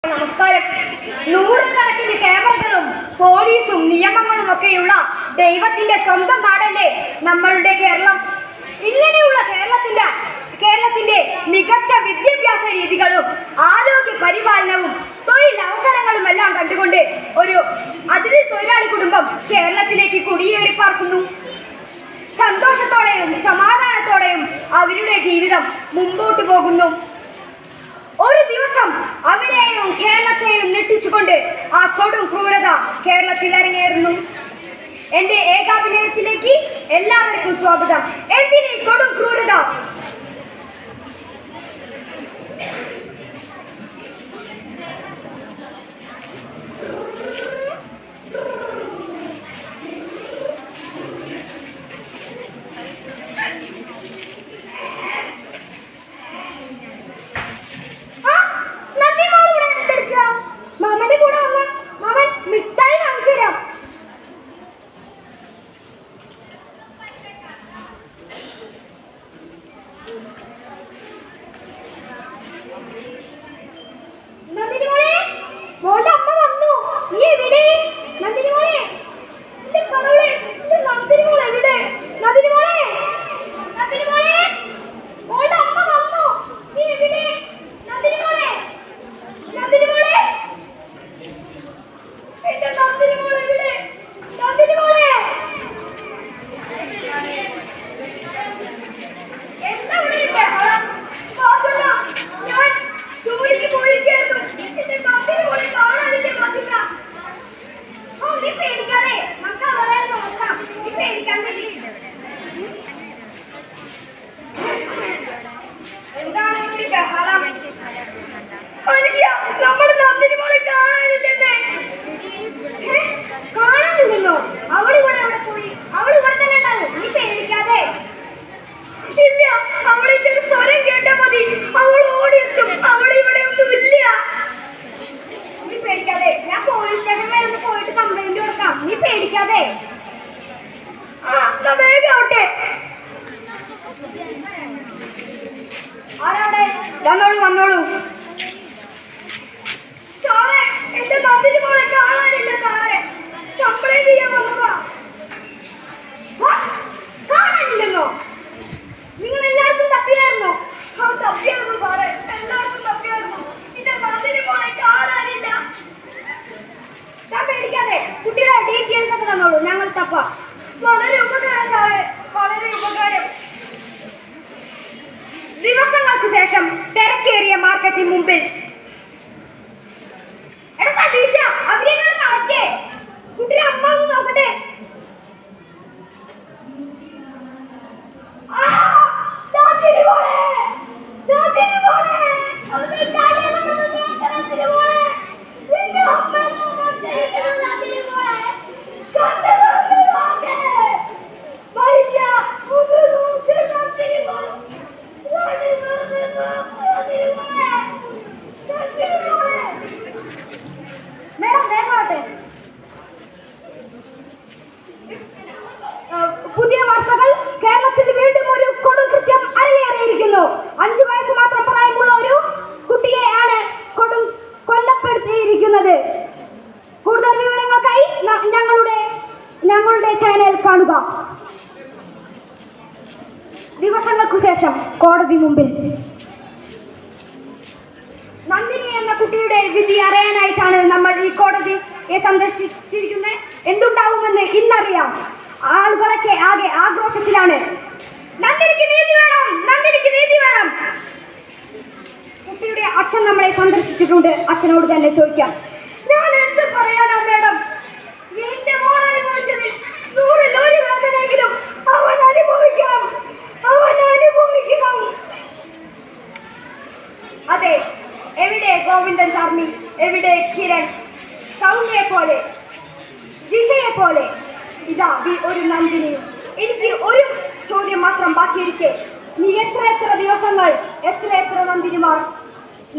നമസ്കാരം. നൂറുകണക്കിന് ക്യാമറകളും പോലീസും നിയമങ്ങളും ഒക്കെയുള്ള ദൈവത്തിന്റെ സ്വന്തം നാടല്ലേ നമ്മളുടെ കേരളം. ഇങ്ങനെയുള്ള കേരളത്തിന്റെ മികച്ച വിദ്യാഭ്യാസ രീതികളും ആരോഗ്യ പരിപാലനവും തൊഴിലവസരങ്ങളും എല്ലാം കണ്ടുകൊണ്ട് ഒരു അതിഥി തൊഴിലാളി കുടുംബം കേരളത്തിലേക്ക് കുടിയേറി പാർക്കുന്നു. സന്തോഷത്തോടെയും സമാധാനത്തോടെയും അവരുടെ ജീവിതം മുമ്പോട്ട് പോകുന്നു. ഒരു ദിവസം അവരെയും കേരളത്തെയും ഞെട്ടിച്ചുകൊണ്ട് ആ കൊടും ക്രൂരത കേരളത്തിൽ അരങ്ങേറുന്നു. എന്റെ ഏകാഭിനയത്തിലേക്ക് എല്ലാവർക്കും സ്വാഗതം. എന്തിനീ കൊടും ക്രൂരത? മാമന്റെ കൂടെ വന്ന മാമൻ മിഠായി വാങ്ങിച്ചു തരാം. നന്ദിനി മോളെ, മോളുടെ അമ്മ വന്നു. നീ എവിടെ? നന്ദിനി മോളെ, എന്റെ കടവുളെ, നന്ദിനി മോളെ എവിടെ? നന്ദിനി മോളെ, നന്ദിനി മോളെ, മോളുടെ അമ്മ വന്നു. നീ എവിടെ? നന്ദിനി മോളെ, നന്ദിനി മോളെ, എന്റെ നന്ദിനി മോളെ എവിടെ? നന്ദിനി മോളെ, എന്താ ഇവിടെ? ഞാൻ ജോലിക്ക് പോയിരിക്കുന്നു. എന്റെ നന്ദിനി മോളെ കാണാനില്ലേ? മാറ്റില്ല. നീ പേടിക്കാതെ, നമുക്ക് അവളെ നോക്കാം. നീ പേടിക്കാതെ. എന്താണ് ഇവിടെ ബഹളം? മനുഷ്യ, നമ്മുടെ നന്ദിനി മോളെ കാണാനില്ലെന്നേ. കാണാനില്ലല്ലോ? അവളിവിടെ അവിടെ പോയി. അവളിവിടെ തന്നെ ഉണ്ടാവും. നീ പേടിക്കാതെ. ഇല്ല, അവളിന്റെ ഒരു സ്വരം കേട്ടാ മതി, അവൾ ഓടിയെത്തും. അവളിവിടെ ഒന്നുമില്ല. നീ പേടിക്കാതെ. ഞാൻ പോലീസ് സ്റ്റേഷൻ വരെ ഒന്ന് പോയിട്ട് കംപ്ലൈന്റ് കൊടുക്കാം. നീ പേടിക്കാതെ. വേഗം ആവട്ടെ. ആരവിടെ? വന്നോളൂ. സാറേ, എന്റെ നന്ദിനി മോളെ കാണാനില്ല സാറേ. കംപ്ലൈന്റ് ചെയ്യാൻ വന്നതാ. കാണാനില്ലെന്നോ? നിങ്ങൾ എല്ലാവർക്കും തപ്പിയായിരുന്നോ? തപ്പിയായിരുന്നു സാറേ, എല്ലാവർക്കും തപ്പിയായിരുന്നു. എന്റെ നന്ദിനി മോളെ കാണാനില്ല. ഞാൻ പേടിക്കാതെ. കുട്ടിയുടെ ഡീറ്റെയിൽസ് ഒക്കെ തന്നോളൂ, ഞങ്ങൾ തപ്പാം. വളരെ ഉപകാരം സാറേ, വളരെ ഉപകാരം. ദിവസങ്ങൾക്ക് ശേഷം തിരക്കേറിയ മാർക്കറ്റിന് മുമ്പിൽ സതീഷ, അവരെ മാറ്റേ. കുട്ടിയുടെ അമ്മ ഒന്ന് നോക്കട്ടെ. പുതിയ വാർത്തകൾ. കേരളത്തിൽ വീണ്ടും ഒരു കൊടുംകൃത്യം അരങ്ങേറിയിരിക്കുന്നു. 5 വയസ്സ് മാത്രം പ്രായമുള്ള ഒരു കുട്ടിയെയാണ് കൊല്ലപ്പെടുത്തിയിരിക്കുന്നത്. കൂടുതൽ വിവരങ്ങൾക്കായി ഞങ്ങളുടെ ചാനൽ കാണുക. ദിവസങ്ങൾക്കു ശേഷം കോടതി മുമ്പിൽ. നന്ദിനി എന്ന കുട്ടിയുടെ വിധി അറിയാനായിട്ടാണ് നമ്മൾ ഈ കോടതിയെ സന്ദർശിച്ചിരിക്കുന്നത്. എന്തുണ്ടാവുമെന്ന് ഇന്നറിയാം. ആളുകളൊക്കെ ആകെ ആക്രോശത്തിലാണ്. നന്ദിനിക്ക് നീതി വേണം, നന്ദിനിക്ക് നീതി വേണം. കുട്ടിയുടെ അച്ഛൻ നമ്മളെ സന്ദർശിച്ചിട്ടുണ്ട്. അച്ഛനോട് തന്നെ ചോദിക്കാം. ഞാൻ എന്ത് പറയാനാ മേഡം? എന്റെ മോൾ അനുഭവിച്ചതിൽ 100-ൽ 1 വേദനയെങ്കിലും അവൻ അനുഭവിക്കണം. അതെ, എവിടെ ഗോവിന്ദൻ ചാർമി? എവിടെ കിരൺ? സൗമ്യയെ പോലെ, ജിഷയെ പോലെ ഇതാ ഒരു നന്ദിനിയും. എനിക്ക് ഒരു ചോദ്യം മാത്രം ബാക്കിയിരിക്കെ, നീ എത്ര ദിവസങ്ങൾ, എത്ര നന്ദിനിമാർ?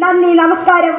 നന്ദി, നമസ്കാരം.